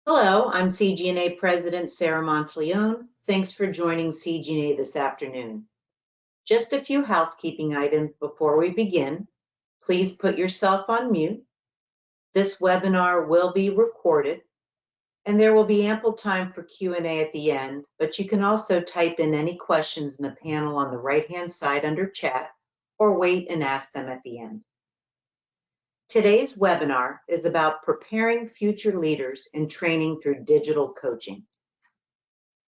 Hello, I'm CGNA President Sarah Monteleone. Thanks for joining CGNA this afternoon. Just a few housekeeping items before we begin. Please put yourself on mute. This webinar will be recorded, and there will be ample time for Q&A at the end, but you can also type in any questions in the panel on the right-hand side under chat, or wait and ask them at the end. Today's webinar is about preparing future leaders in training through digital coaching.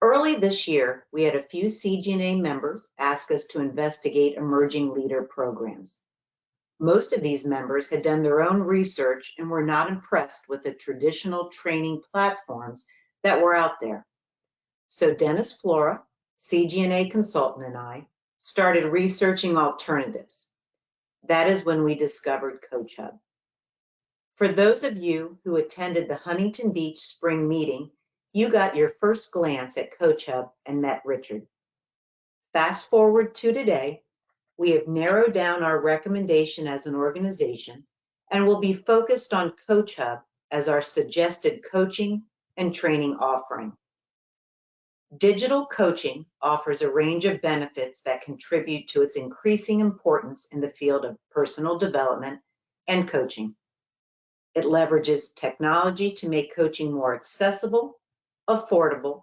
Early this year, we had a few CGNA members ask us to investigate emerging leader programs. Most of these members had done their own research and were not impressed with the traditional training platforms that were out there. So Dennis Flora, CGNA consultant, and I started researching alternatives. That is when we discovered CoachHub. For those of you who attended the Huntington Beach spring meeting, you got your first glance at CoachHub and met Richard. Fast forward to today, we have narrowed down our recommendation as an organization and will be focused on CoachHub as our suggested coaching and training offering. Digital coaching offers a range of benefits that contribute to its increasing importance in the field of personal development and coaching. It leverages technology to make coaching more accessible, affordable,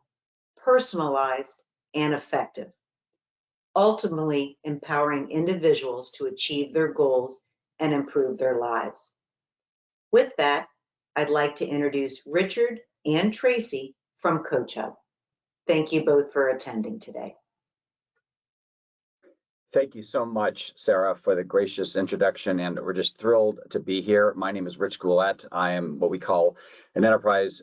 personalized, and effective, ultimately empowering individuals to achieve their goals and improve their lives. With that, I'd like to introduce Richard and Tracy from CoachHub. Thank you both for attending today. Thank you so much, Sarah, for the gracious introduction, and we're just thrilled to be here. My name is Rich Goulette. I am what we call an enterprise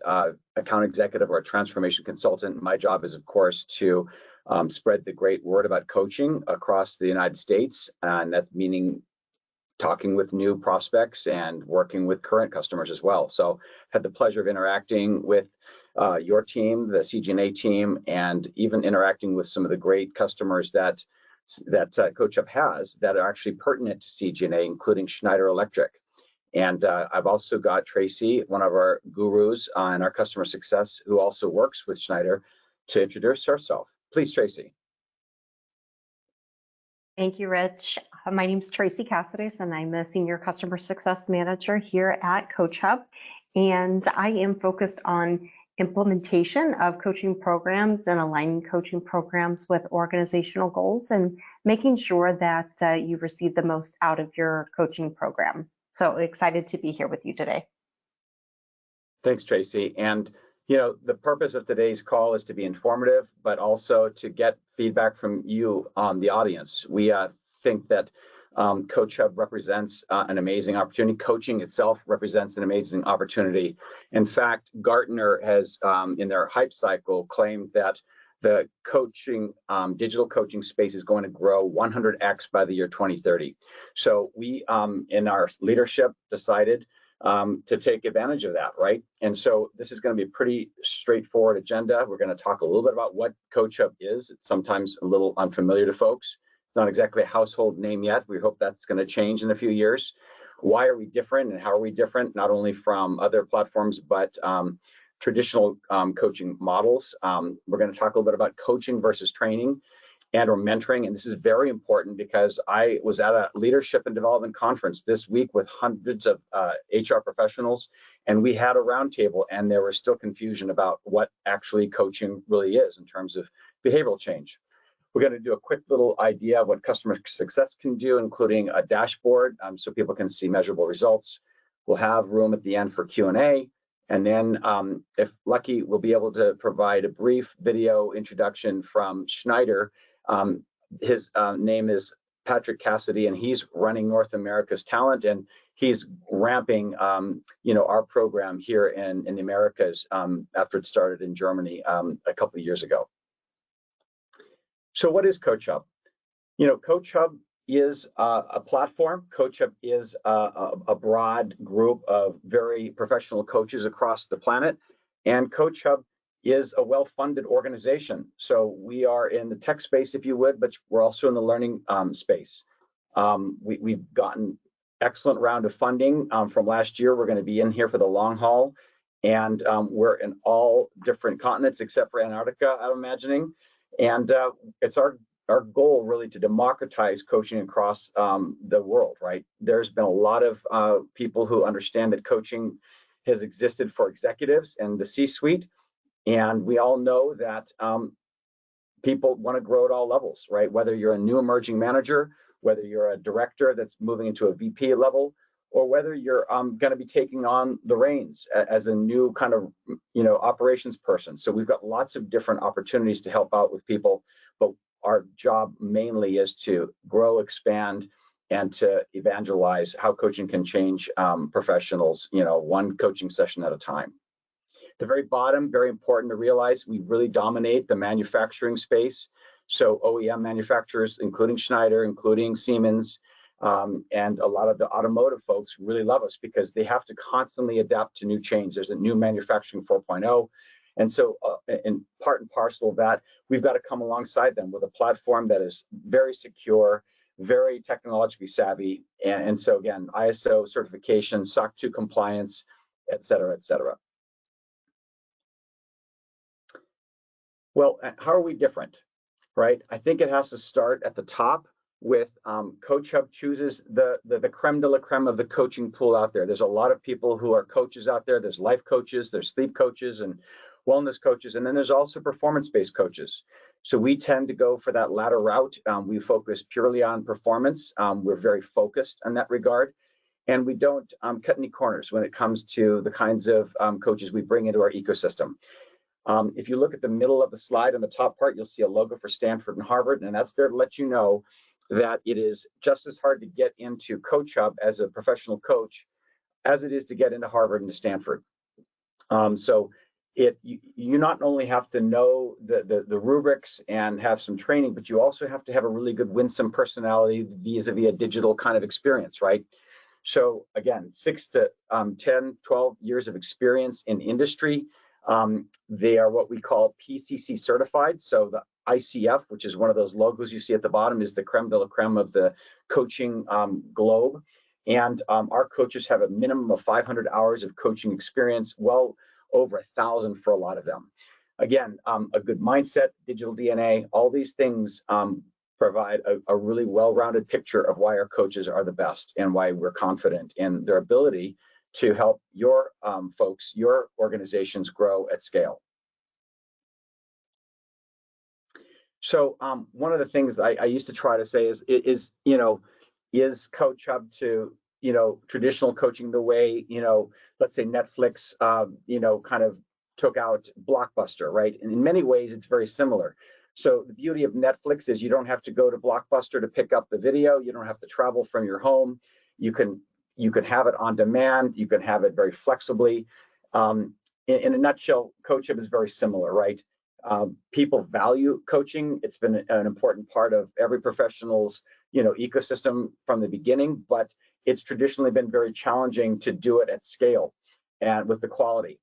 account executive or a transformation consultant. My job is, of course, to spread the great word about coaching across the United States, and that's meaning talking with new prospects and working with current customers as well. So I've had the pleasure of interacting with your team, the CGNA team, and even interacting with some of the great customers that CoachHub has that are actually pertinent to CGNA, including Schneider Electric. And I've also got Tracy, one of our gurus in our customer success, who also works with Schneider, to introduce herself. Please, Tracy. Thank you, Rich. My name is Tracy Cassidy, and I'm the Senior Customer Success Manager here at CoachHub. And I am focused on implementation of coaching programs and aligning coaching programs with organizational goals and making sure that you receive the most out of your coaching program. So excited to be here with you today. Thanks, Tracy. And you know, the purpose of today's call is to be informative, but also to get feedback from you, the audience. We think that CoachHub represents an amazing opportunity. Coaching itself represents an amazing opportunity. In fact, Gartner has, in their hype cycle, claimed that the coaching, digital coaching space is going to grow 100x by the year 2030. So we, in our leadership, decided to take advantage of that, right? And so this is going to be a pretty straightforward agenda. We're going to talk a little bit about what CoachHub is. It's sometimes a little unfamiliar to folks. It's not exactly a household name yet. We hope that's going to change in a few years. Why are we different and how are we different, not only from other platforms, but traditional coaching models? We're going to talk a little bit about coaching versus training and or mentoring. And this is very important because I was at a leadership and development conference this week with hundreds of HR professionals, and we had a roundtable, and there was still confusion about what actually coaching really is in terms of behavioral change. We're going to do a quick little idea of what customer success can do, including a dashboard so people can see measurable results. We'll have room at the end for Q&A. And then if lucky, we'll be able to provide a brief video introduction from Schneider. His name is Patrick Cassidy, and he's running North America's talent, and he's ramping, our program here in the Americas after it started in Germany a couple of years ago. So what is CoachHub? You know, CoachHub is a platform. CoachHub is a broad group of very professional coaches across the planet, and CoachHub is a well-funded organization. So we are in the tech space, if you would, but we're also in the learning space. We've gotten excellent round of funding from last year. We're going to be in here for the long haul. and we're in all different continents except for Antarctica, I'm imagining. And it's our goal really to democratize coaching across the world, right? There's been a lot of people who understand that coaching has existed for executives and the C-suite, and we all know that people want to grow at all levels, right? Whether you're a new emerging manager, whether you're a director that's moving into a VP level, or whether you're going to be taking on the reins as a new kind of, operations person. So we've got lots of different opportunities to help out with people, but our job mainly is to grow, expand, and to evangelize how coaching can change professionals, one coaching session at a time. The very bottom, very important to realize, we really dominate the manufacturing space. So OEM manufacturers, including Schneider, including Siemens, and a lot of the automotive folks really love us because they have to constantly adapt to new change. There's a new manufacturing 4.0. And so in part and parcel of that, we've got to come alongside them with a platform that is very secure, very technologically savvy. And so again, ISO certification, SOC 2 compliance, et cetera, et cetera. Well, how are we different, right? I think it has to start at the top with CoachHub chooses the creme de la creme of the coaching pool out there. There's a lot of people who are coaches out there. There's life coaches, there's sleep coaches and wellness coaches, and then there's also performance-based coaches. So we tend to go for that latter route. We focus purely on performance. We're very focused in that regard. And we don't cut any corners when it comes to the kinds of coaches we bring into our ecosystem. If you look at the middle of the slide on the top part, you'll see a logo for Stanford and Harvard, and that's there to let you know that it is just as hard to get into CoachHub as a professional coach as it is to get into Harvard and to Stanford. So you not only have to know the rubrics and have some training, but you also have to have a really good winsome personality vis-a-vis a digital kind of experience, right? So again, 6 to 10, 12 years of experience in industry. They are what we call PCC certified. So the ICF, which is one of those logos you see at the bottom, is the creme de la creme of the coaching globe. And our coaches have a minimum of 500 hours of coaching experience, well over 1,000 for a lot of them. Again, a good mindset, digital DNA, all these things provide a really well-rounded picture of why our coaches are the best and why we're confident in their ability to help your folks, your organizations grow at scale. So one of the things I used to try to say is CoachHub to, traditional coaching the way, let's say Netflix, kind of took out Blockbuster, right? And in many ways, it's very similar. So the beauty of Netflix is you don't have to go to Blockbuster to pick up the video. You don't have to travel from your home. You can have it on demand. You can have it very flexibly. In a nutshell, CoachHub is very similar, right? People value coaching. It's been an important part of every professional's, ecosystem from the beginning, but it's traditionally been very challenging to do it at scale and with the quality.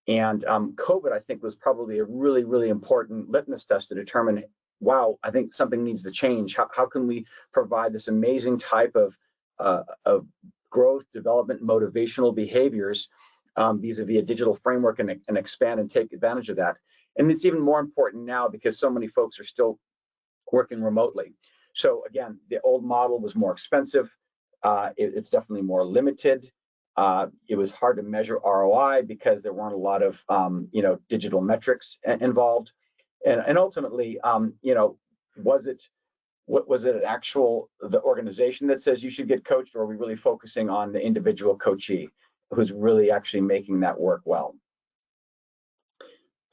And COVID, I think, was probably a really, really important litmus test to determine, wow, I think something needs to change. How can we provide this amazing type of growth, development, motivational behaviors vis-a-vis a digital framework and expand and take advantage of that? And it's even more important now because so many folks are still working remotely. So again, the old model was more expensive. It's definitely more limited. It was hard to measure ROI because there weren't a lot of digital metrics involved. And ultimately, was it the organization that says you should get coached, or are we really focusing on the individual coachee who's really actually making that work well?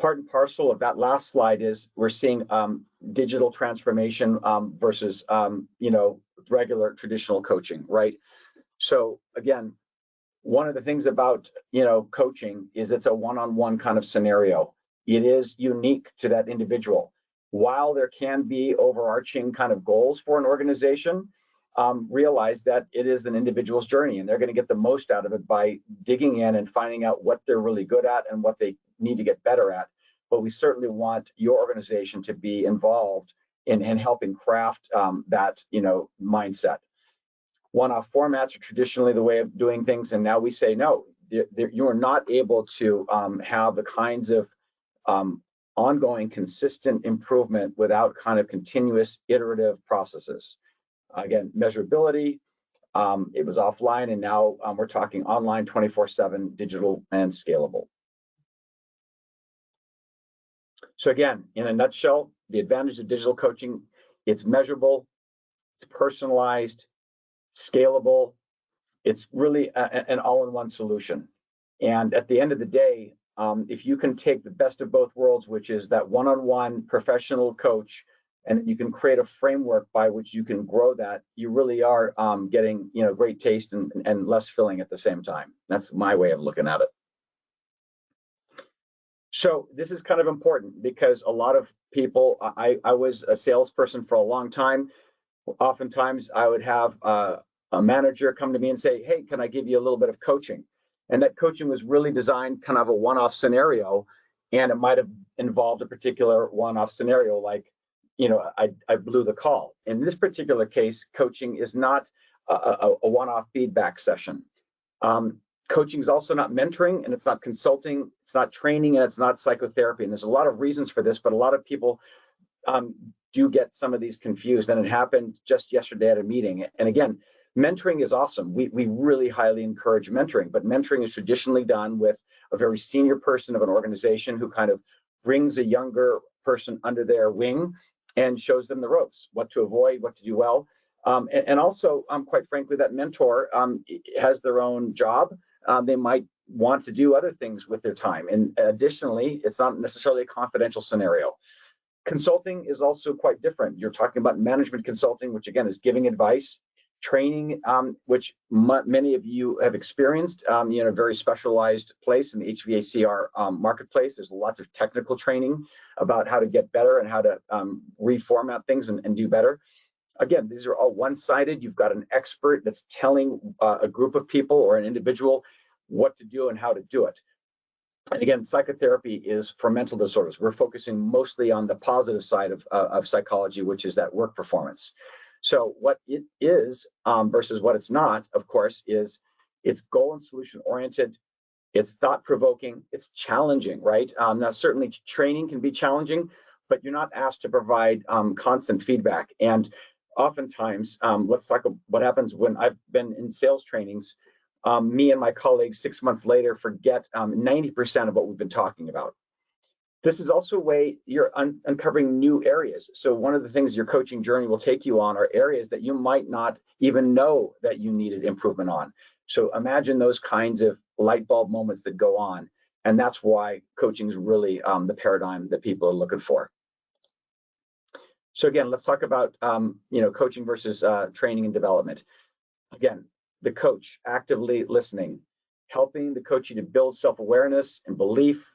Part and parcel of that last slide is we're seeing digital transformation versus regular traditional coaching, right? So again, one of the things about coaching is it's a one-on-one kind of scenario. It is unique to that individual. While there can be overarching kind of goals for an organization, realize that it is an individual's journey, and they're going to get the most out of it by digging in and finding out what they're really good at and what they need to get better at. But we certainly want your organization to be involved in helping craft that mindset. One-off formats are traditionally the way of doing things, and now we say no. you are not able to have the kinds of ongoing, consistent improvement without kind of continuous iterative processes. Again, measurability, it was offline, and now we're talking online, 24/7, digital, and scalable. So again, in a nutshell, the advantage of digital coaching, it's measurable, it's personalized, scalable. It's really an all-in-one solution. And at the end of the day, if you can take the best of both worlds, which is that one-on-one professional coach, and you can create a framework by which you can grow that, you really are getting great taste and less filling at the same time. That's my way of looking at it. So this is kind of important because a lot of people, I was a salesperson for a long time. Oftentimes I would have a manager come to me and say, hey, can I give you a little bit of coaching? And that coaching was really designed kind of a one-off scenario, and it might have involved a particular one-off scenario, like, I blew the call. In this particular case, coaching is not a one-off feedback session. Coaching is also not mentoring, and it's not consulting, it's not training, and it's not psychotherapy. And there's a lot of reasons for this, but a lot of people do get some of these confused, and it happened just yesterday at a meeting. And again, mentoring is awesome. We really highly encourage mentoring, but mentoring is traditionally done with a very senior person of an organization who kind of brings a younger person under their wing and shows them the ropes, what to avoid, what to do well. And also, quite frankly, that mentor has their own job. They might want to do other things with their time. And additionally, it's not necessarily a confidential scenario. Consulting is also quite different. You're talking about management consulting, which again is giving advice, training, which many of you have experienced, in a very specialized place in the HVACR marketplace. There's lots of technical training about how to get better and how to reformat things and do better. Again, these are all one-sided. You've got an expert that's telling a group of people or an individual what to do and how to do it. And again, psychotherapy is for mental disorders. We're focusing mostly on the positive side of psychology, which is that work performance. So what it is versus what it's not, of course, is it's goal and solution oriented, it's thought-provoking, it's challenging, right? Now, certainly training can be challenging, but you're not asked to provide constant feedback. And oftentimes, let's talk about what happens when I've been in sales trainings. Me and my colleagues 6 months later forget 90% of what we've been talking about. This is also a way you're uncovering new areas. So one of the things your coaching journey will take you on are areas that you might not even know that you needed improvement on. So imagine those kinds of light bulb moments that go on. And that's why coaching is really the paradigm that people are looking for. So again, let's talk about coaching versus training and development. Again, the coach actively listening, helping the coachee to build self-awareness and belief,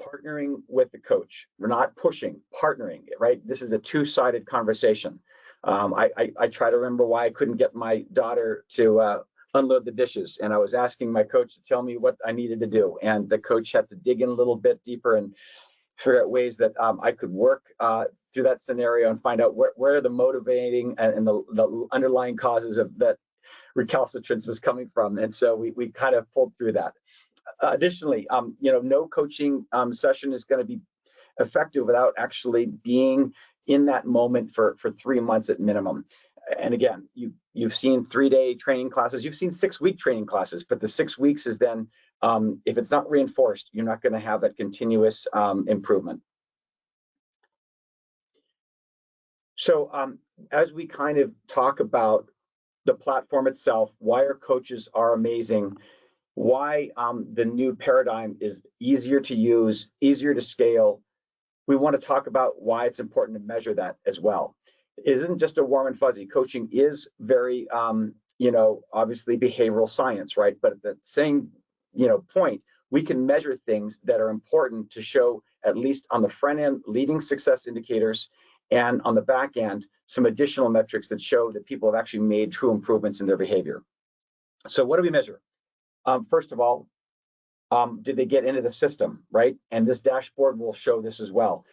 partnering with the coach. We're not pushing, partnering, right? This is a two-sided conversation. I try to remember why I couldn't get my daughter to unload the dishes, and I was asking my coach to tell me what I needed to do, and the coach had to dig in a little bit deeper and figure out ways that I could work through that scenario and find out where the motivating and the underlying causes of that recalcitrance was coming from. And so we kind of pulled through that. Additionally, no coaching session is going to be effective without actually being in that moment for 3 months at minimum. And again, you've seen 3-day training classes, you've seen 6-week training classes, but the 6 weeks is then, if it's not reinforced, you're not going to have that continuous improvement. So as we kind of talk about the platform itself, why our coaches are amazing, why the new paradigm is easier to use, easier to scale, we want to talk about why it's important to measure that as well. It isn't just a warm and fuzzy. Coaching is very, obviously behavioral science, right? But at the same, point, we can measure things that are important to show, at least on the front end, leading success indicators, and on the back end, some additional metrics that show that people have actually made true improvements in their behavior. So what do we measure? First of all, did they get into the system, right? And this dashboard will show this as well.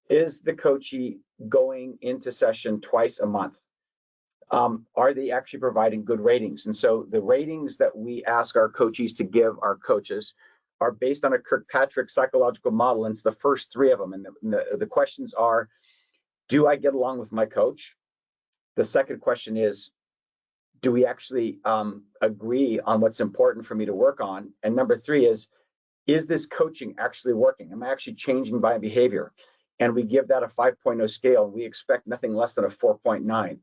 Is the coachee going into session twice a month? are they actually providing good ratings? And so the ratings that we ask our coachees to give our coaches are based on a Kirkpatrick psychological model, and it's the first three of them. And the questions are, do I get along with my coach? The second question is, do we actually agree on what's important for me to work on? And number three is this coaching actually working? Am I actually changing my behavior? And we give that a 5.0 scale, and we expect nothing less than a 4.9.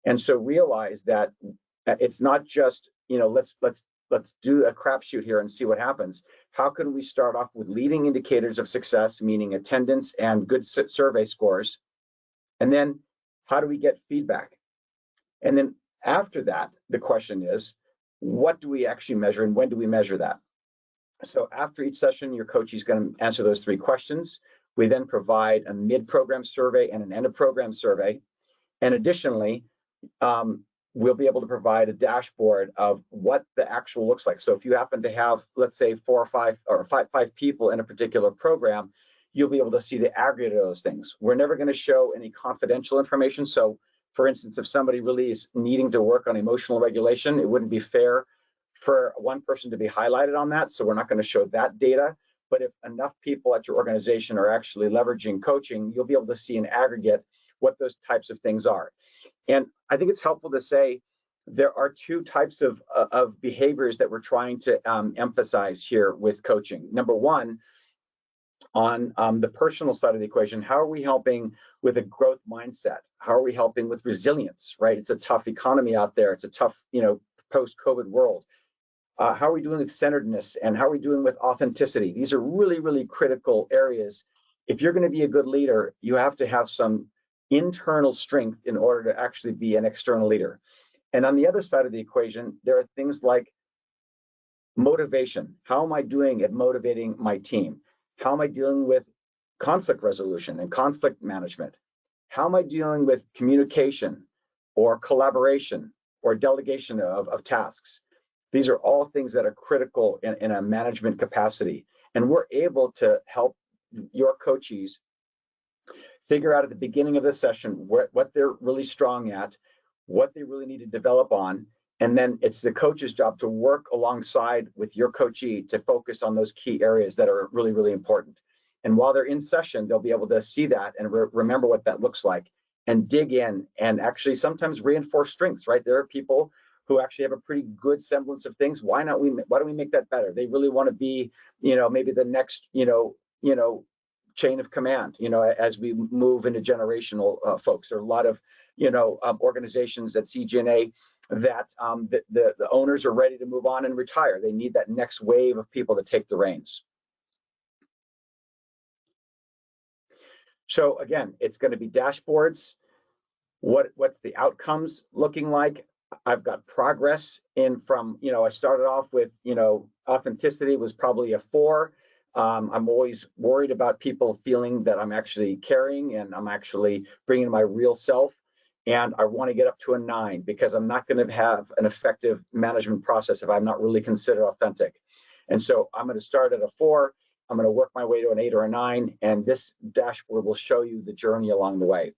And so realize that it's not just, let's do a crapshoot here and see what happens. How can we start off with leading indicators of success, meaning attendance and good survey scores? And then how do we get feedback? And then after that, the question is, what do we actually measure and when do we measure that? So after each session, your coach is going to answer those three questions. We then provide a mid-program survey and an end-of-program survey. And additionally, we'll be able to provide a dashboard of what the actual looks like. So if you happen to have, let's say, 4 or 5 people in a particular program, you'll be able to see the aggregate of those things. We're never going to show any confidential information. So for instance, if somebody really is needing to work on emotional regulation, it wouldn't be fair for one person to be highlighted on that. So we're not going to show that data. But if enough people at your organization are actually leveraging coaching, you'll be able to see in aggregate what those types of things are. And I think it's helpful to say there are 2 types of behaviors that we're trying to emphasize here with coaching. Number one, on the personal side of the equation, how are we helping with a growth mindset? How are we helping with resilience, right? It's a tough economy out there. It's a tough, post-COVID world. How are we doing with centeredness, and how are we doing with authenticity? These are really, really critical areas. If you're going to be a good leader, you have to have some internal strength in order to actually be an external leader. And on the other side of the equation, there are things like motivation. How am I doing at motivating my team? How am I dealing with conflict resolution and conflict management? How am I dealing with communication or collaboration or delegation of tasks? These are all things that are critical in a management capacity. And we're able to help your coachees figure out at the beginning of the session what they're really strong at, what they really need to develop on. And then it's the coach's job to work alongside with your coachee to focus on those key areas that are really, really important. And while they're in session, they'll be able to see that and remember what that looks like and dig in and actually sometimes reinforce strengths, right? There are people who actually have a pretty good semblance of things. Why don't we make that better? They really want to be, maybe the next, chain of command, as we move into generational folks. There are a lot of, organizations at CGNA that the owners are ready to move on and retire. They need that next wave of people to take the reins. So again, it's going to be dashboards. What's the outcomes looking like? I've got progress from, I started off with, authenticity was probably a 4. I'm always worried about people feeling that I'm actually caring and I'm actually bringing my real self. And I want to get up to a 9 because I'm not going to have an effective management process if I'm not really considered authentic. And so I'm going to start at a 4. I'm going to work my way to an 8 or a 9. And this dashboard will show you the journey along the way.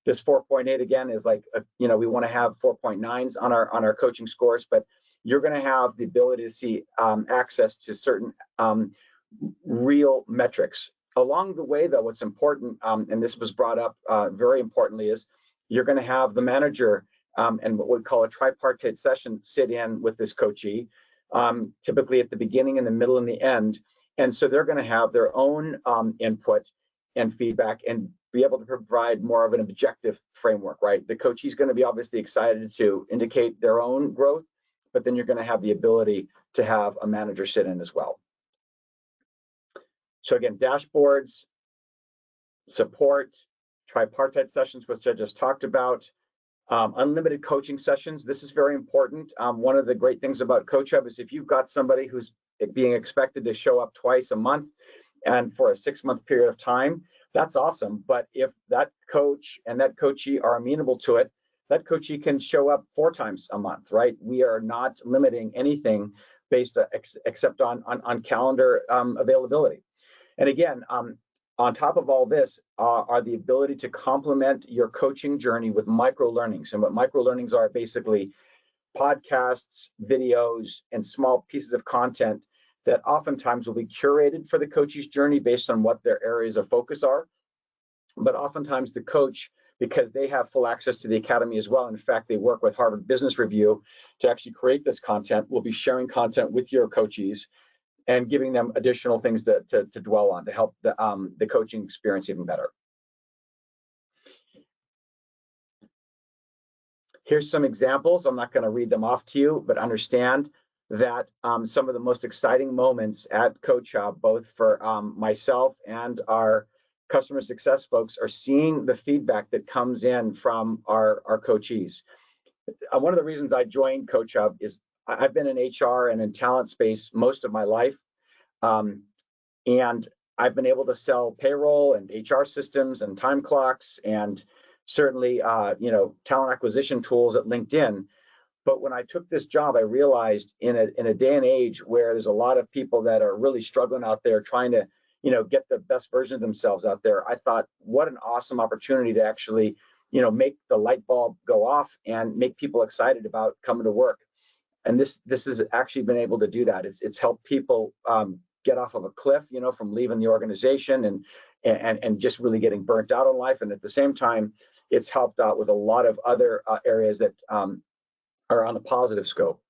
This 4.8 again is like, we want to have 4.9s on our coaching scores, but you're going to have the ability to see access to certain real metrics. Along the way, though, what's important, and this was brought up very importantly, is you're going to have the manager and what we call a tripartite session sit in with this coachee, typically at the beginning, in the middle, and the end. And so they're going to have their own input and feedback and be able to provide more of an objective framework, right? The coachee is going to be obviously excited to indicate their own growth, but then you're going to have the ability to have a manager sit in as well. So again, dashboards, support, tripartite sessions, which I just talked about, unlimited coaching sessions. This is very important. One of the great things about CoachHub is if you've got somebody who's being expected to show up twice a month and for a 6-month period of time, that's awesome. But if that coach and that coachee are amenable to it, that coachee can show up 4 times a month, right? We are not limiting anything based except on calendar availability. And again, on top of all this are the ability to complement your coaching journey with micro learnings. And what micro learnings are basically podcasts, videos, and small pieces of content that oftentimes will be curated for the coach's journey based on what their areas of focus are. But oftentimes the coach, because they have full access to the academy as well, in fact, they work with Harvard Business Review to actually create this content, will be sharing content with your coachees and giving them additional things to dwell on to help the coaching experience even better. Here's some examples. I'm not going to read them off to you, but understand that some of the most exciting moments at CoachHub, both for myself and our customer success folks, are seeing the feedback that comes in from our coachees. One of the reasons I joined CoachHub is I've been in HR and in talent space most of my life, and I've been able to sell payroll and HR systems and time clocks and certainly talent acquisition tools at LinkedIn. But when I took this job, I realized in a day and age where there's a lot of people that are really struggling out there trying to get the best version of themselves out there, I thought, what an awesome opportunity to actually make the light bulb go off and make people excited about coming to work. And this has actually been able to do that. It's helped people get off of a cliff, from leaving the organization and just really getting burnt out on life. And at the same time, it's helped out with a lot of other areas that are on a positive scope.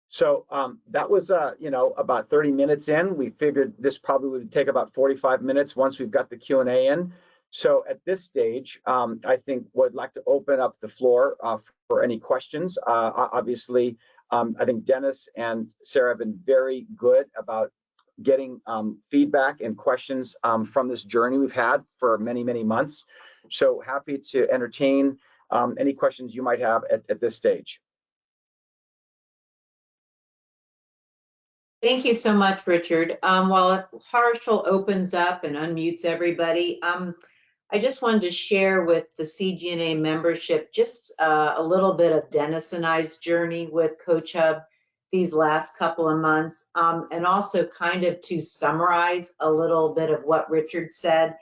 So that was, about 30 minutes in. We figured this probably would take about 45 minutes once we've got the Q&A in. So at this stage, I think would like to open up the floor for any questions. Obviously, I think Dennis and Sarah have been very good about getting feedback and questions from this journey we've had for many, many months. So happy to entertain any questions you might have at this stage. Thank you so much, Richard. While Harshal opens up and unmutes everybody, I just wanted to share with the CGNA membership just a little bit of Dennis and I's journey with CoachHub these last couple of months, and also kind of to summarize a little bit of what Richard said.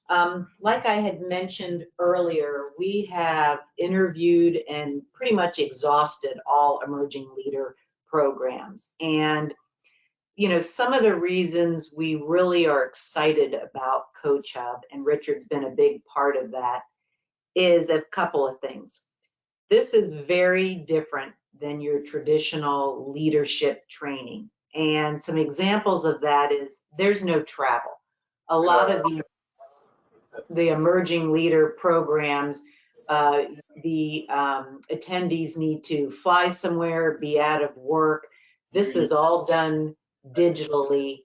Like I had mentioned earlier, we have interviewed and pretty much exhausted all emerging leader programs. And some of the reasons we really are excited about CoachHub, and Richard's been a big part of that, is a couple of things. This is very different than your traditional leadership training. And some examples of that is there's no travel. A lot of the emerging leader programs, the attendees need to fly somewhere, be out of work. This is all done digitally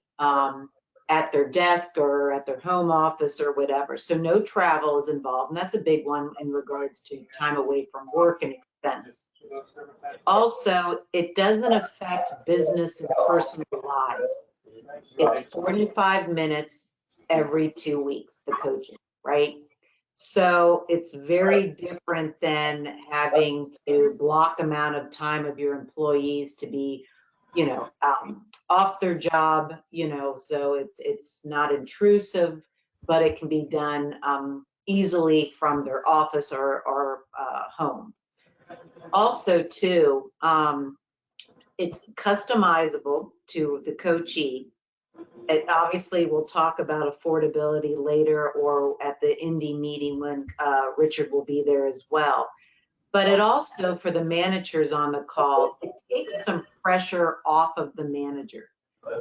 at their desk or at their home office or whatever. So no travel is involved, and that's a big one in regards to time away from work and expense. Also, it doesn't affect business and personal lives. It's 45 minutes every 2 weeks, the coaching, right? So it's very different than having to block amount of time of your employees to be off their job, so it's not intrusive, but it can be done easily from their office or home. Also, too, it's customizable to the coachee. It obviously we'll talk about affordability later or at the Indy meeting when Richard will be there as well. But it also, for the managers on the call, it takes some pressure off of the manager.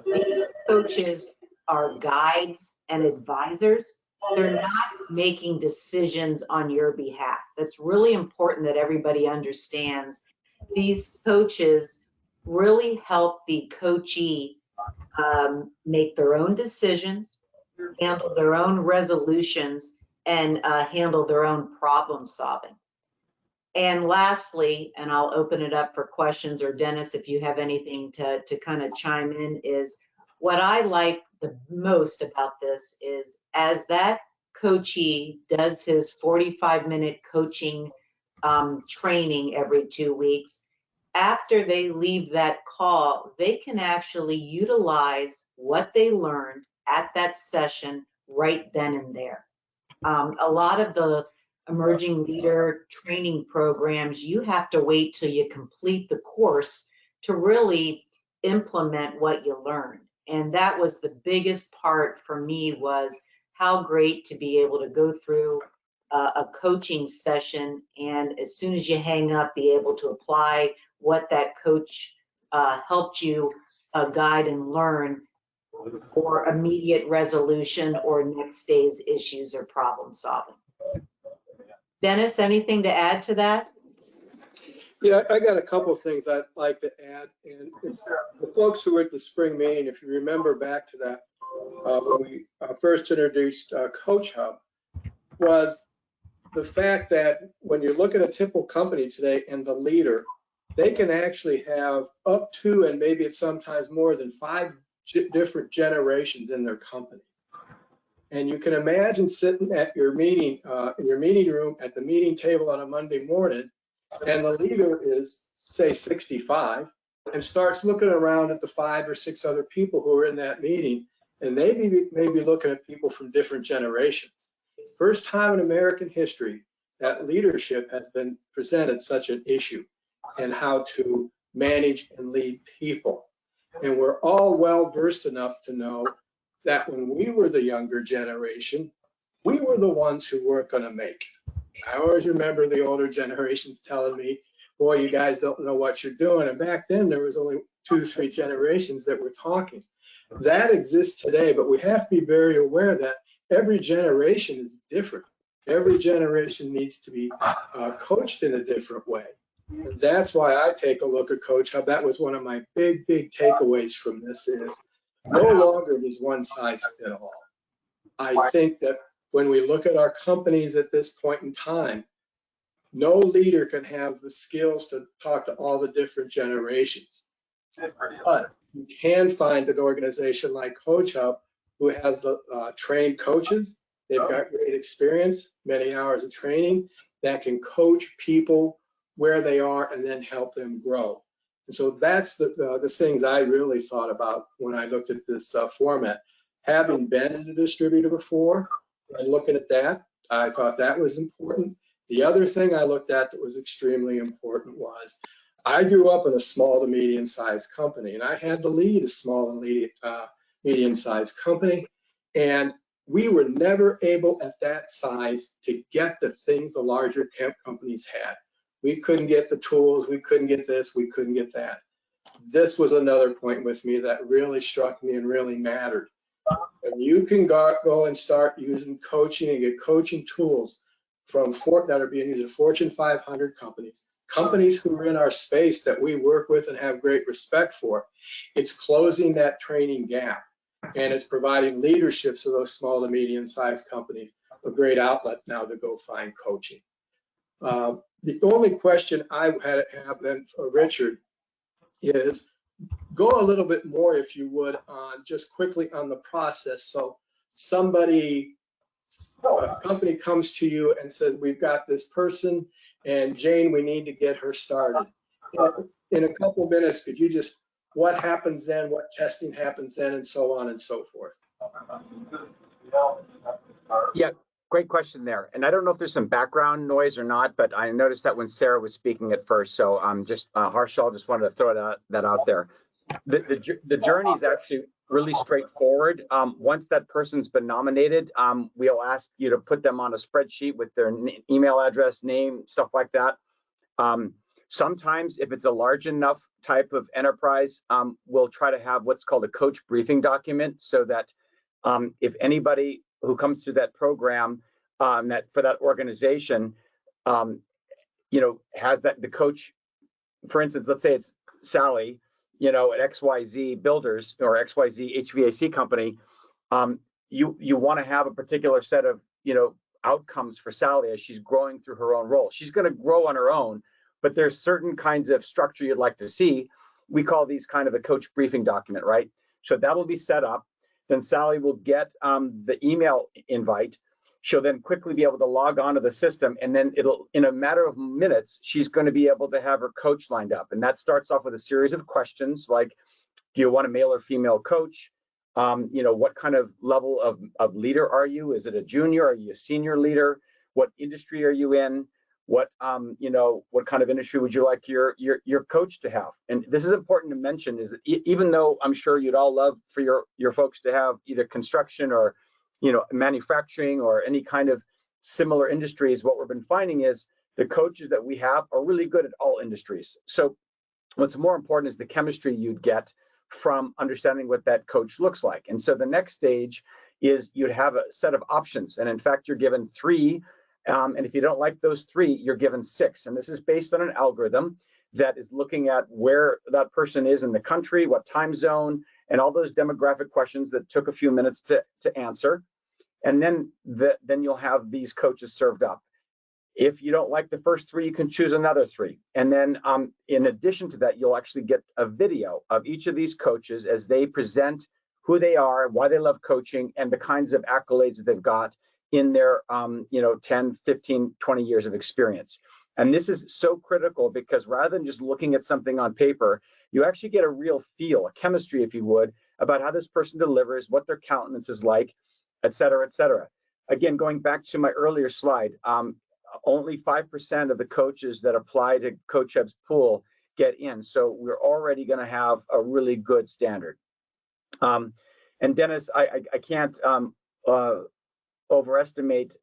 These coaches are guides and advisors. They're not making decisions on your behalf. That's really important that everybody understands. These coaches really help the coachee make their own decisions, handle their own resolutions, and handle their own problem solving. And lastly, and I'll open it up for questions, or Dennis, if you have anything to kind of chime in, is what I like the most about this is as that coachee does his 45-minute coaching training every 2 weeks, after they leave that call, they can actually utilize what they learned at that session right then and there. A lot of the emerging leader training programs, you have to wait till you complete the course to really implement what you learned. And that was the biggest part for me, was how great to be able to go through a coaching session, and as soon as you hang up, be able to apply what that coach helped you guide and learn for immediate resolution or next day's issues or problem solving. Dennis, anything to add to that? Yeah, I got a couple of things I'd like to add. And it's the folks who were at the spring meeting, if you remember back to that, when we first introduced CoachHub, was the fact that when you look at a typical company today and the leader, they can actually have up to, and maybe it's sometimes more than 5 different generations in their company. And you can imagine sitting at your meeting, in your meeting room at the meeting table on a Monday morning, and the leader is, say, 65, and starts looking around at the 5 or 6 other people who are in that meeting, and they may be looking at people from different generations. It's the first time in American history that leadership has been presented such an issue, and how to manage and lead people. And we're all well versed enough to know that when we were the younger generation, we were the ones who weren't going to make it. I always remember the older generations telling me, boy, you guys don't know what you're doing. And back then there was only 2 or 3 generations that were talking. That exists today, but we have to be very aware that every generation is different. Every generation needs to be coached in a different way. And that's why I take a look at CoachHub. That was one of my big takeaways from this, is no longer does one size fit all. I think that when we look at our companies at this point in time, no leader can have the skills to talk to all the different generations. But you can find an organization like CoachHub who has the trained coaches. They've got great experience, many hours of training, that can coach people where they are and then help them grow. And so that's the things I really thought about when I looked at this format. Having been in a distributor before and looking at that, I thought that was important. The other thing I looked at that was extremely important was I grew up in a small to medium-sized company, and I had to lead a small and medium-sized company, and we were never able at that size to get the things the larger companies had. We couldn't get the tools, we couldn't get this, we couldn't get that. This was another point with me that really struck me and really mattered. And you can go and start using coaching and get coaching tools from that are being used in Fortune 500 companies who are in our space that we work with and have great respect for. It's closing that training gap, and it's providing leadership to those small to medium-sized companies a great outlet now to go find coaching. The only question I have then for Richard is, go a little bit more, if you would, on just quickly on the process. So a company comes to you and says, we've got this person, and Jane, we need to get her started. In a couple of minutes, could you just, what happens then, what testing happens then, and so on and so forth? Yeah, great question there. And I don't know if there's some background noise or not, but I noticed that when Sarah was speaking at first. So Harshal, just wanted to throw that out there. The journey is actually really straightforward. Once that person's been nominated, we'll ask you to put them on a spreadsheet with their email address, name, stuff like that. Sometimes if it's a large enough type of enterprise, we'll try to have what's called a coach briefing document, so that if anybody who comes through that program for that organization, has the coach, for instance, let's say it's Sally, at XYZ Builders or XYZ HVAC company, you want to have a particular set of, outcomes for Sally as she's growing through her own role. She's going to grow on her own, but there's certain kinds of structure you'd like to see. We call these kind of a coach briefing document, right? So that'll be set up. Then Sally will get the email invite. She'll then quickly be able to log on to the system, and then it'll, in a matter of minutes, she's going to be able to have her coach lined up. And that starts off with a series of questions like, do you want a male or female coach? What kind of level of leader are you? Is it a junior? Are you a senior leader? What industry are you in? What kind of industry would you like your coach to have? And this is important to mention, is that even though I'm sure you'd all love for your folks to have either construction or manufacturing or any kind of similar industries, what we've been finding is the coaches that we have are really good at all industries. So what's more important is the chemistry you'd get from understanding what that coach looks like. And so the next stage is you'd have a set of options. And in fact, you're given 3. And if you don't like those 3, you're given 6. And this is based on an algorithm that is looking at where that person is in the country, what time zone, and all those demographic questions that took a few minutes to answer. And then you'll have these coaches served up. If you don't like the first 3, you can choose another 3. And then in addition to that, you'll actually get a video of each of these coaches as they present who they are, why they love coaching, and the kinds of accolades that they've got in their 10, 15, 20 years of experience. And this is so critical because rather than just looking at something on paper, you actually get a real feel, a chemistry, if you would, about how this person delivers, what their countenance is like, et cetera, et cetera. Again, going back to my earlier slide, only 5% of the coaches that apply to CoachHub's pool get in. So we're already going to have a really good standard. And Dennis, I can't overestimate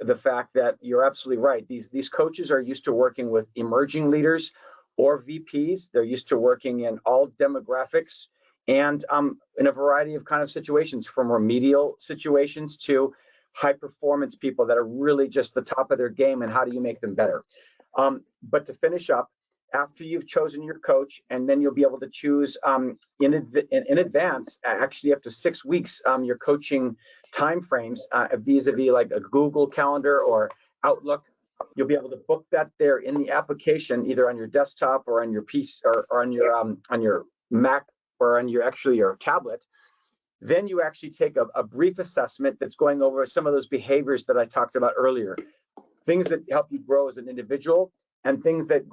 the fact that you're absolutely right. These coaches are used to working with emerging leaders or VPs. They're used to working in all demographics and in a variety of kind of situations, from remedial situations to high performance people that are really just the top of their game, and how do you make them better? But to finish up, after you've chosen your coach, and then you'll be able to choose in advance, actually up to 6 weeks, your coaching timeframes vis-a-vis like a Google Calendar or Outlook. You'll be able to book that there in the application, either on your desktop or on your PC or on your Mac or on your tablet. Then you actually take a brief assessment that's going over some of those behaviors that I talked about earlier, things that help you grow as an individual and things that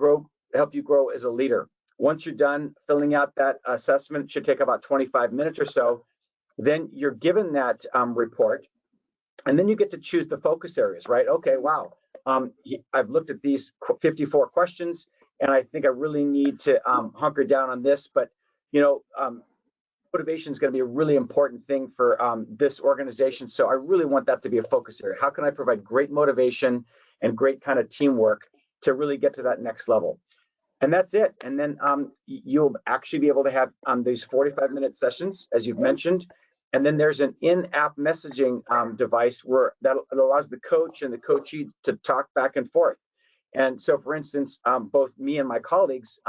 help you grow as a leader. Once you're done filling out that assessment, it should take about 25 minutes or so. Then you're given that report, and then you get to choose the focus areas, right? Okay, wow, I've looked at these 54 questions, and I think I really need to hunker down on this, but motivation is going to be a really important thing for this organization. So I really want that to be a focus area. How can I provide great motivation and great kind of teamwork to really get to that next level? And that's it. And then you'll actually be able to have these 45-minute sessions, as you've mentioned. And then there's an in-app messaging device where that allows the coach and the coachee to talk back and forth. And so, for instance, both me and my colleagues,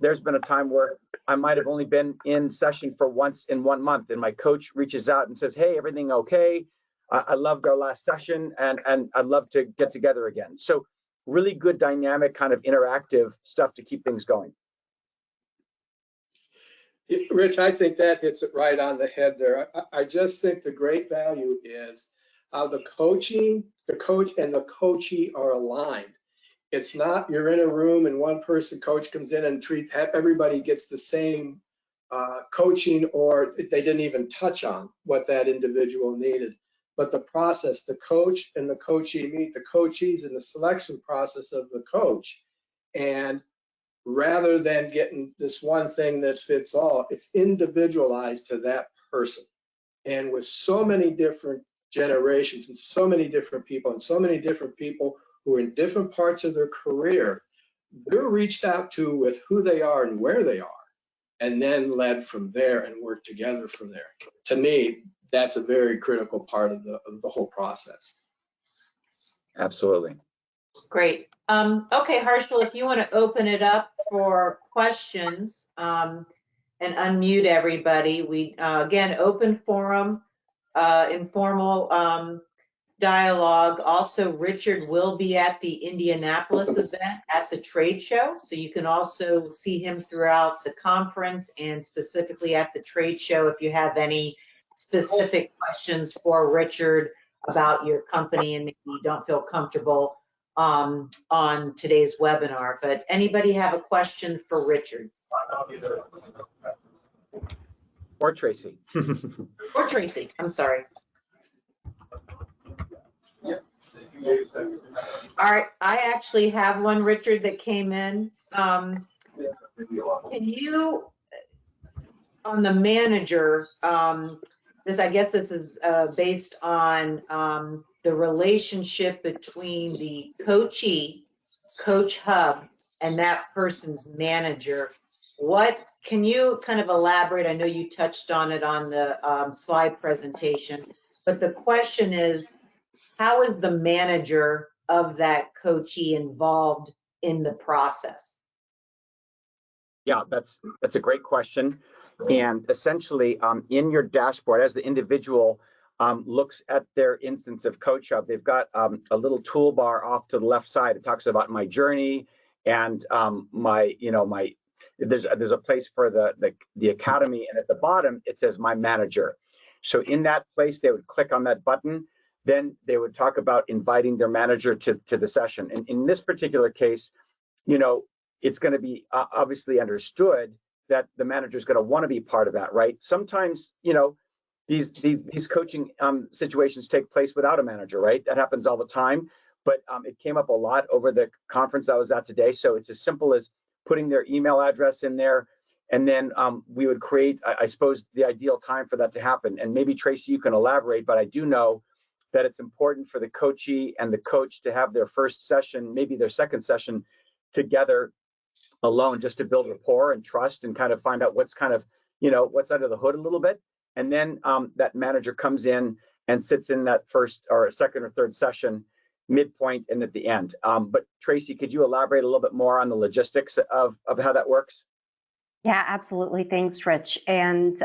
there's been a time where I might have only been in session for once in 1 month, and my coach reaches out and says, hey, everything okay? I loved our last session, and I'd love to get together again. So really good dynamic kind of interactive stuff to keep things going. Rich, I think that hits it right on the head there. I just think the great value is how the coach and the coachee are aligned. It's not you're in a room and one person coach comes in and everybody gets the same coaching, or they didn't even touch on what that individual needed. But the process, the coach and the coachee meet, the coachees in the selection process of the coach. And rather than getting this one thing that fits all, it's individualized to that person. And with so many different generations and so many different people who are in different parts of their career, they're reached out to with who they are and where they are, and then led from there and work together from there. To me, that's a very critical part of the whole process. Absolutely. Great. Okay, Harshal, if you want to open it up for questions and unmute everybody. We, again, open forum, informal dialogue. Also, Richard will be at the Indianapolis event at the trade show. So you can also see him throughout the conference and specifically at the trade show if you have any specific questions for Richard about your company and maybe you don't feel comfortable on today's webinar. But anybody have a question for Richard? Or Tracy. Or Tracy, I'm sorry. All right, I actually have one, Richard, that came in. Can you, on the manager, I guess this is based on the relationship between the coachee, CoachHub, and that person's manager. What can you kind of elaborate? I know you touched on it on the slide presentation, but the question is, how is the manager of that coachee involved in the process? Yeah, that's a great question. And essentially, in your dashboard, as the individual looks at their instance of CoachHub, they've got a little toolbar off to the left side. It talks about my journey and there's a place for the academy, and at the bottom it says my manager. So in that place, they would click on that button. Then they would talk about inviting their manager to the session. And in this particular case, it's going to be obviously understood that the manager is going to want to be part of that, right? Sometimes, these coaching situations take place without a manager, right? That happens all the time. But it came up a lot over the conference I was at today. So it's as simple as putting their email address in there, and then we would create, I suppose, the ideal time for that to happen. And maybe Tracy, you can elaborate, but I do know that it's important for the coachee and the coach to have their first session, maybe their second session together alone, just to build rapport and trust and kind of find out what's kind of, what's under the hood a little bit. And then that manager comes in and sits in that first or second or third session, midpoint and at the end. But Tracy, could you elaborate a little bit more on the logistics of how that works? Yeah, absolutely. Thanks, Rich. And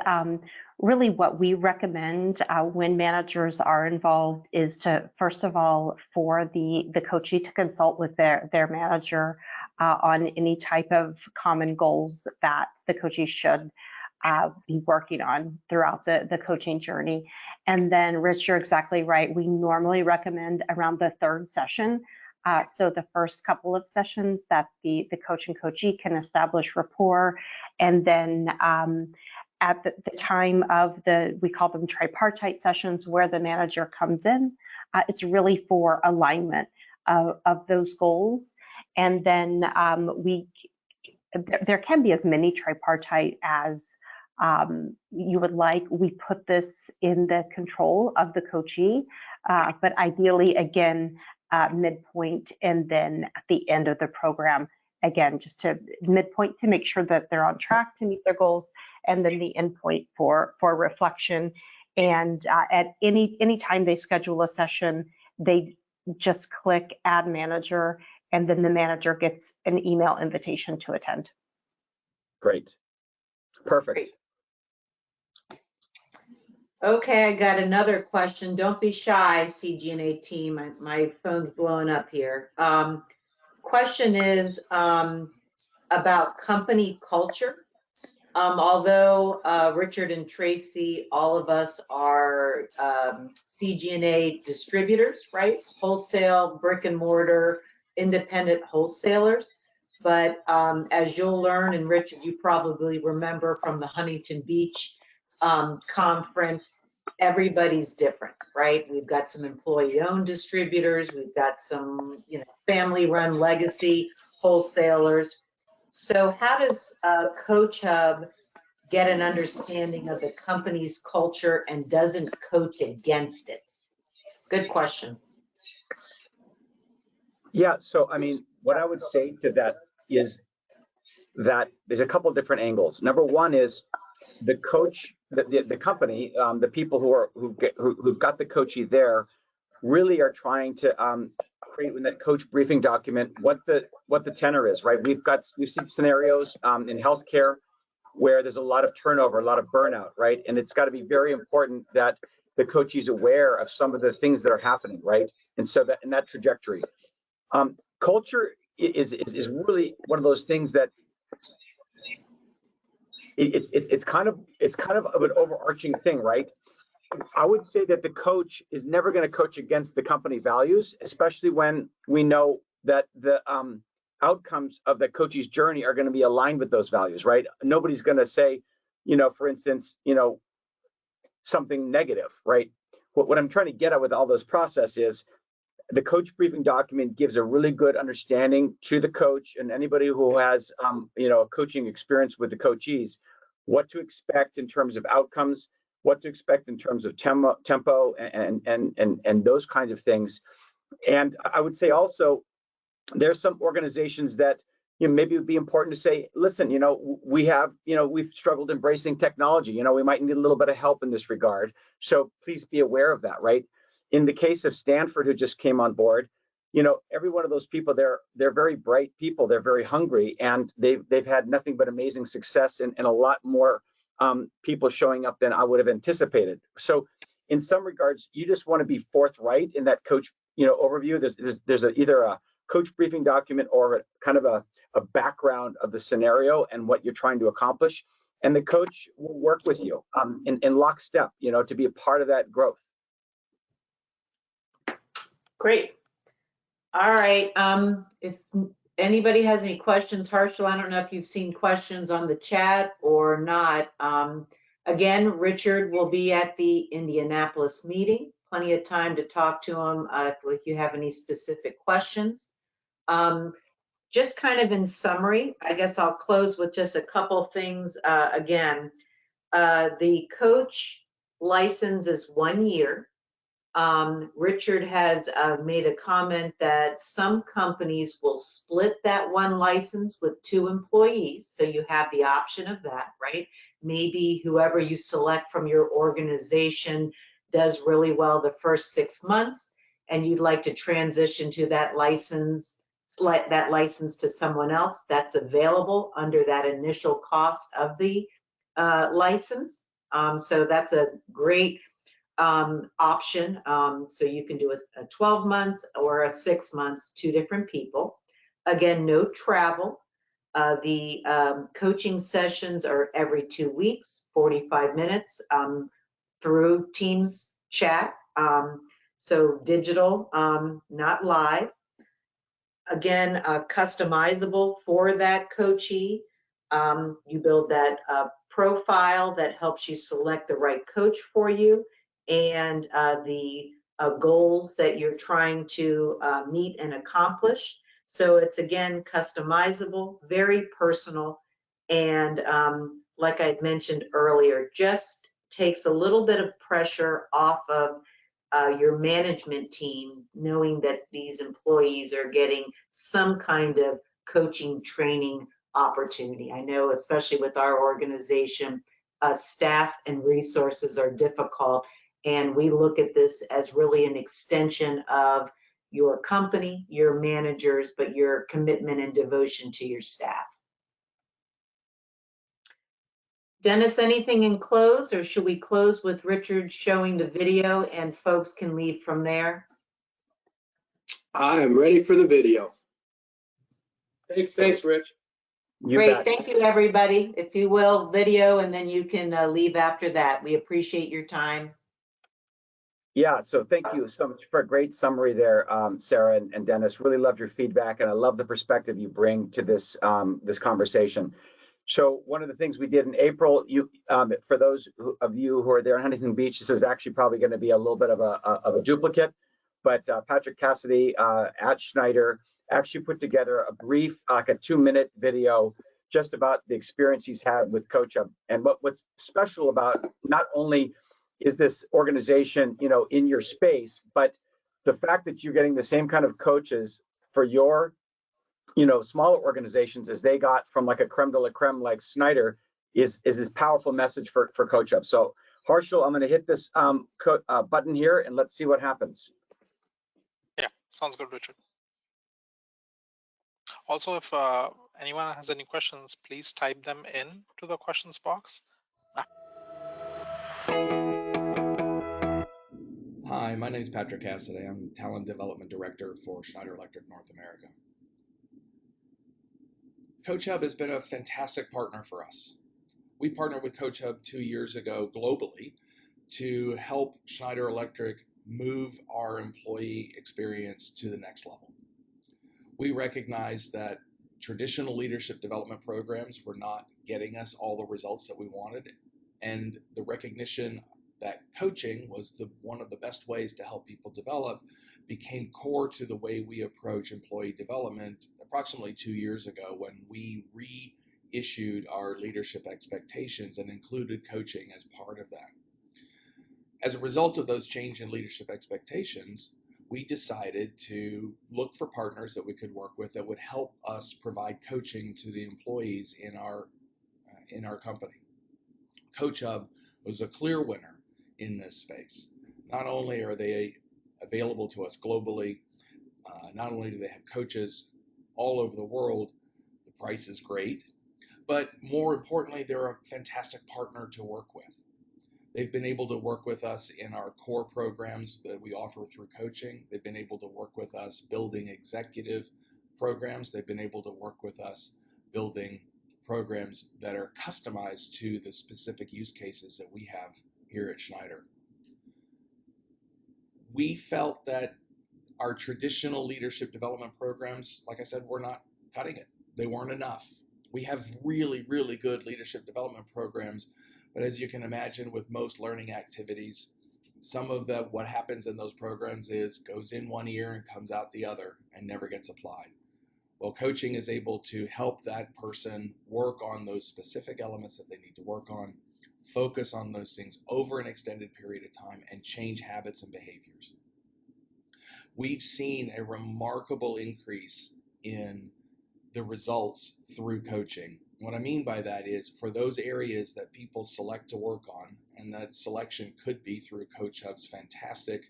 really what we recommend when managers are involved is to, first of all, for the coachee to consult with their manager on any type of common goals that the coachee should be working on throughout the coaching journey. And then, Rich, you're exactly right. We normally recommend around the third session. So the first couple of sessions that the coach and coachee can establish rapport. And then at the time of we call them tripartite sessions, where the manager comes in, it's really for alignment of those goals. And then there can be as many tripartite as you would like. We put this in the control of the coachee, but ideally, again, midpoint and then at the end of the program, again, just to midpoint to make sure that they're on track to meet their goals, and then the end point for reflection. And at any time they schedule a session, they just click add manager, and then the manager gets an email invitation to attend. Great. Perfect. Great. Okay, I got another question. Don't be shy, CGNA team. My phone's blowing up here. Question is about company culture. Although Richard and Tracy, all of us are CGNA distributors, right? Wholesale, brick and mortar, independent wholesalers. But as you'll learn, and Richard, you probably remember from the Huntington Beach conference, everybody's different, right? We've got some employee-owned distributors, we've got some, family-run legacy wholesalers. So how does CoachHub get an understanding of the company's culture and doesn't coach against it? Good question. Yeah, so I mean, what I would say to that is that there's a couple of different angles. Number one is the coach, the company, the people who've got the coachee there really are trying to create in that coach briefing document what the tenor is, right? We've seen scenarios in healthcare where there's a lot of turnover, a lot of burnout, right? And it's got to be very important that the coachee is aware of some of the things that are happening, right? And so that in that trajectory, culture is really one of those things that it's kind of an overarching thing, right? I would say that the coach is never going to coach against the company values, especially when we know that the outcomes of the coach's journey are going to be aligned with those values, right? Nobody's going to say, for instance, something negative, right? What I'm trying to get at with all those process is the coach briefing document gives a really good understanding to the coach and anybody who has, a coaching experience with the coachees, what to expect in terms of outcomes, what to expect in terms of tempo and those kinds of things. And I would say also, there's some organizations that maybe it would be important to say, listen, we've struggled embracing technology. We might need a little bit of help in this regard. So please be aware of that, right? In the case of Stanford, who just came on board, every one of those people, they're very bright people. They're very hungry, and they've had nothing but amazing success and a lot more people showing up than I would have anticipated. So in some regards, you just want to be forthright in that coach, overview. There's either a coach briefing document or kind of a background of the scenario and what you're trying to accomplish. And the coach will work with you in lockstep, to be a part of that growth. Great. All right. If anybody has any questions, Harshal, I don't know if you've seen questions on the chat or not. Again, Richard will be at the Indianapolis meeting. Plenty of time to talk to him if you have any specific questions. Just kind of in summary, I guess I'll close with just a couple things. Again, the coach license is 1 year. Richard has made a comment that some companies will split that one license with 2 employees, so you have the option of that, right? Maybe whoever you select from your organization does really well the first 6 months, and you'd like to transition to that license to someone else. That's available under that initial cost of the license. So that's a great option. So you can do a 12 months or a 6 months, 2 different people. Again, no travel. The coaching sessions are every 2 weeks, 45 minutes through Teams chat. So digital, not live. Again, customizable for that coachee. You build that profile that helps you select the right coach for you and the goals that you're trying to meet and accomplish. So it's, again, customizable, very personal, and like I mentioned earlier, just takes a little bit of pressure off of your management team, knowing that these employees are getting some kind of coaching training opportunity. I know, especially with our organization, staff and resources are difficult, and we look at this as really an extension of your company, your managers, but your commitment and devotion to your staff. Dennis, anything in close, or should we close with Richard showing the video and folks can leave from there? I am ready for the video. Thanks, Rich. Great, thank you, everybody. If you will, video, and then you can leave after that. We appreciate your time. Yeah, so thank you so much for a great summary there, Sarah and Dennis. Really loved your feedback, and I love the perspective you bring to this this conversation. So one of the things we did in April, for those of you who are there in Huntington Beach, this is actually probably going to be a little bit of a duplicate, but Patrick Cassidy at Schneider actually put together a brief, like a 2-minute video just about the experience he's had with CoachHub. And what's special about not only is this organization, in your space, but the fact that you're getting the same kind of coaches for your smaller organizations as they got from like a creme de la creme like Schneider is this powerful message for CoachHub. So Harshal, I'm going to hit this button here and let's see what happens. Yeah, sounds good, Richard. Also, if anyone has any questions, please type them in to the questions box. Hi, my name is Patrick Cassidy. I'm Talent Development Director for Schneider Electric North America. CoachHub has been a fantastic partner for us. We partnered with CoachHub 2 years ago globally to help Schneider Electric move our employee experience to the next level. We recognize that traditional leadership development programs were not getting us all the results that we wanted, and the recognition that coaching was one of the best ways to help people develop became core to the way we approach employee development approximately 2 years ago, when we reissued our leadership expectations and included coaching as part of that. As a result of those change in leadership expectations, we decided to look for partners that we could work with that would help us provide coaching to the employees in our company. CoachHub was a clear winner in this space. Not only are they available to us globally, not only do they have coaches all over the world, the price is great, but more importantly, they're a fantastic partner to work with. They've been able to work with us in our core programs that we offer through coaching. They've been able to work with us building executive programs. They've been able to work with us building programs that are customized to the specific use cases that we have here at Schneider. We felt that our traditional leadership development programs, like I said, were not cutting it. They weren't enough. We have really, really good leadership development programs, but as you can imagine with most learning activities, some of what happens in those programs goes in one ear and comes out the other and never gets applied. Well, coaching is able to help that person work on those specific elements that they need to work on, focus on those things over an extended period of time, and change habits and behaviors. We've seen a remarkable increase in the results through coaching. What I mean by that is, for those areas that people select to work on, and that selection could be through CoachHub's fantastic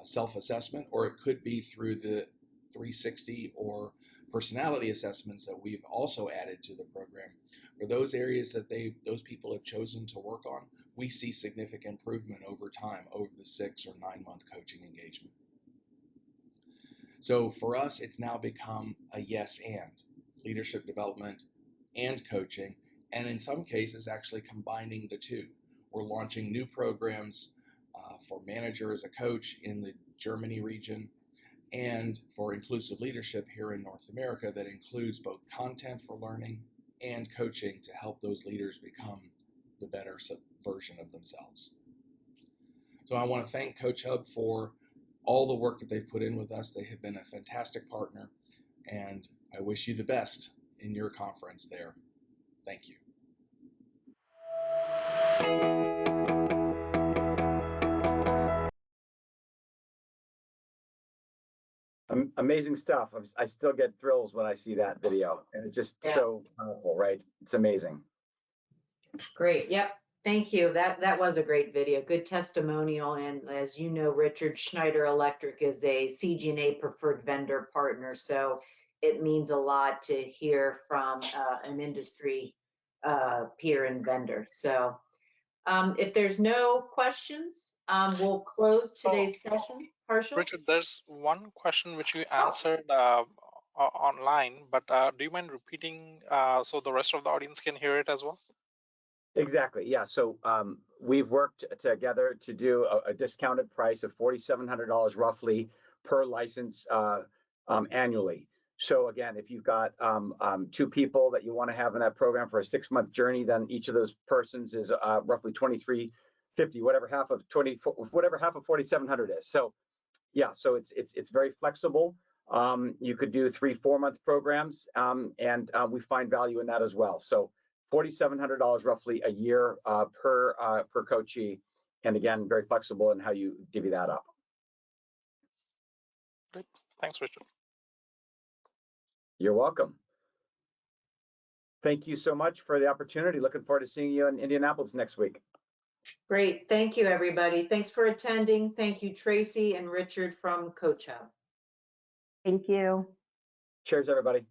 self-assessment, or it could be through the 360 or personality assessments that we've also added to the program. For those areas that those people have chosen to work on, we see significant improvement over time, over the 6 or 9 month coaching engagement. So for us, it's now become a yes and leadership development and coaching, and in some cases actually combining the two. We're launching new programs for manager as a coach in the Germany region, and for inclusive leadership here in North America that includes both content for learning and coaching to help those leaders become the better version of themselves. So I want to thank CoachHub for all the work that they've put in with us. They have been a fantastic partner, and I wish you the best in your conference there. Thank you. Amazing stuff. I still get thrills when I see that video, and it's just so powerful, right? It's amazing. Great. Yep. Thank you. That was a great video. Good testimonial. And as you know, Richard, Schneider Electric is a CGNA preferred vendor partner. So it means a lot to hear from an industry peer and vendor. So if there's no questions, we'll close today's session. Partial? Richard, there's one question which you answered online, but do you mind repeating so the rest of the audience can hear it as well? Exactly. Yeah. So we've worked together to do a discounted price of $4,700 roughly per license annually. So again, if you've got 2 people that you want to have in that program for a 6-month journey, then each of those persons is roughly $2,350, whatever half of 4,700 is. So yeah, so it's very flexible. You could do 3-4 month programs, and we find value in that as well. So $4,700 roughly a year per coachee, and again, very flexible in how you divvy that up. Great. Thanks, Richard. You're welcome. Thank you so much for the opportunity. Looking forward to seeing you in Indianapolis next week. Great. Thank you, everybody. Thanks for attending. Thank you, Tracy and Richard from CoachHub. Thank you. Cheers, everybody.